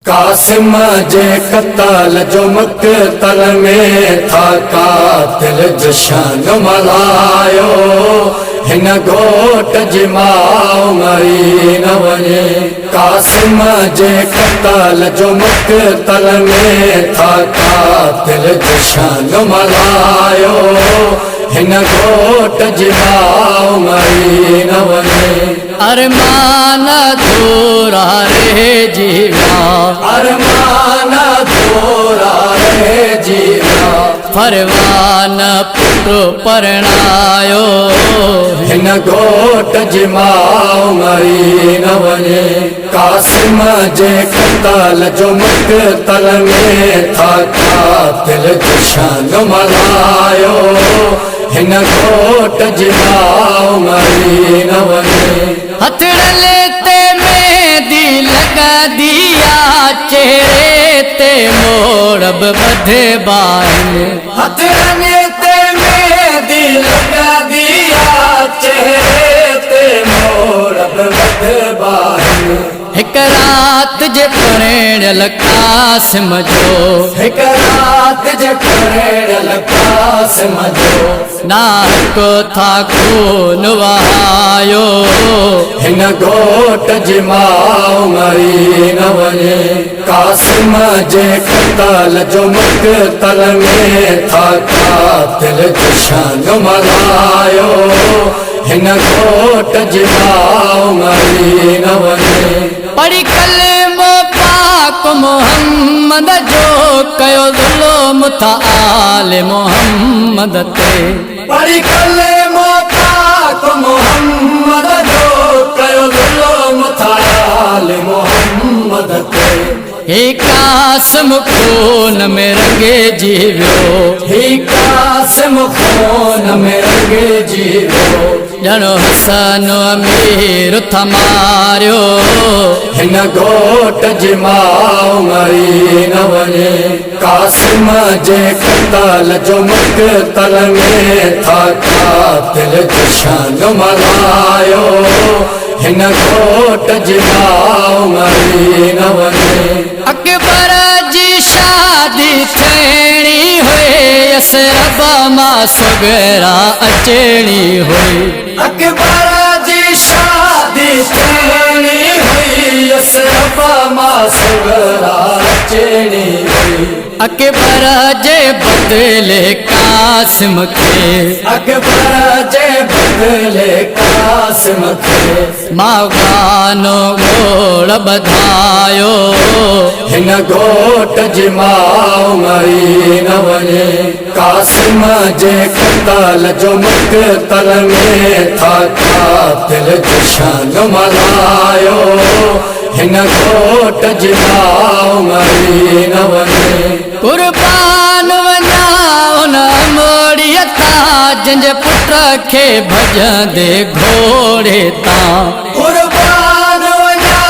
कासिम जे कत्ल जो मक़तल में था कातिल जशन मल्हायो हिन घोट जी माउ मरी न वञे। कासिम जे कत्ल जो मक़तल में था कातिल जशन मल्हायो हिन घोट जी माउ मरी न वञे। अरमान अधूरा रह जीवा, अरमान अधूरा रह जीवा, फरमान पुत्र परणायो हिन घोट जी माउ मरी न वञे। कासिम जे कत्ल जो मक़तल में था कातिल जशन मल्हायो हिन घोट जी माउ मरी न वञे। हथड़ले ते मेहंदी लगा दिया, चेहरे ते मोड़ब बधे बान। हथड़ले ते मेहंदी लगा दिया, चेहरे ते मोड़ब बधे बान। हिक रात जे परेड़ल कासिम जो, हिक रात जे परेड़ल कासिम जो, नाको था खून वहायो हिन घोट जी माउ मरी न वञे। कासिम जे कत्ल जो मक़तल में था कातिल जशन मल्हायो हिन घोट जी माउ मरी न वञे। पढ़ी कलमो पाक मोहम्मद जो, कयो ज़ुल्म था आले मोहम्मद ते। पढ़ी कलमो पाक मोहम्मद जो, कयो ज़ुल्म था आले मोहम्मद ते। हे कासिम खून में रंगे जीवियो, हे कासिम खून में रंगे जीवियो, ॼणो हसन अमीर थमारियो हिन घोट जी माउ मरी न वञे। कासिम जे कत्ल जो मक़तल में था कातिल जशन मल्हायो हिन घोट जी माउ मरी न वञे। अकबर जी शादी थियणी हुई, असरब मां सगरा अचणी हुई। अकबर जी शादी थियणी हुई, असरब मां सगरा अचणी हुई। अकबर जे बदले कासिम खे, अकबर जे बदले कासिम खे मागानो घोड़ बधायो हिन घोट जी माउ मरी न वञे। कासिम जे कत्ल जो मक़तल में था कातिल जशन मल्हायो हिन घोट जी माउ मरी न वञे। कुर्बान वञा उन मोड़ीअ तां, जंहिंजे पुट खे भॼंदे घोड़े तां। कुर्बान वञा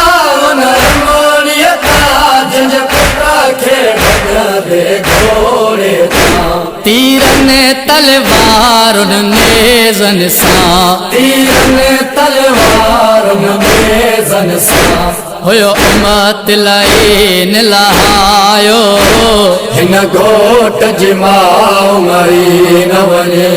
उन मोड़ीअ तां, जंहिंजे पुट खे भॼंदे घोड़े तां। तीरनि तलवारुनि नेज़नि सां, तीरनि तलवारुनि नेज़नि सां, हुयो उमत लाइन लहायो हिन घोट जी माउ मरी न वञे।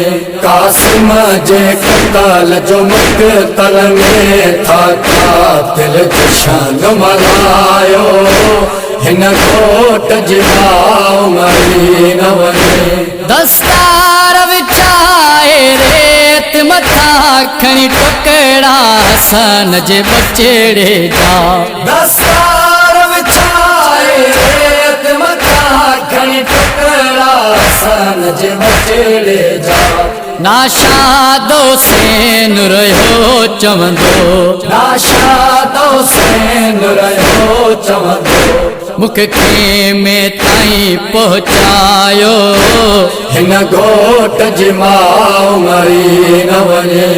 कासिम जे कत्ल जो मक़तल में था कातिल जशन मल्हायो हिन घोट जी माउ मरी न वञे। दस्तार विछाए रेत मथां खणी टुकड़ा हसन जे बचेड़े जा। दस्तार विछाए रेत मथां खणी टुकड़ा हसन जे बचेड़े जा। नाशादो सेन रहियो चवंदो, नाशादो सेन रहियो चवंदो, मुख खेमे ताईं पहुचायो हिन घोट जी माउ मरी न वञे।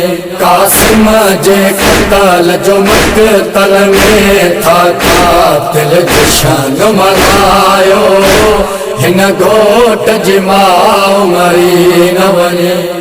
कासिम जे कत्ल जो मक़तल में था कातिल जशन मल्हायो हिन घोट जी माउ मरी न वञे।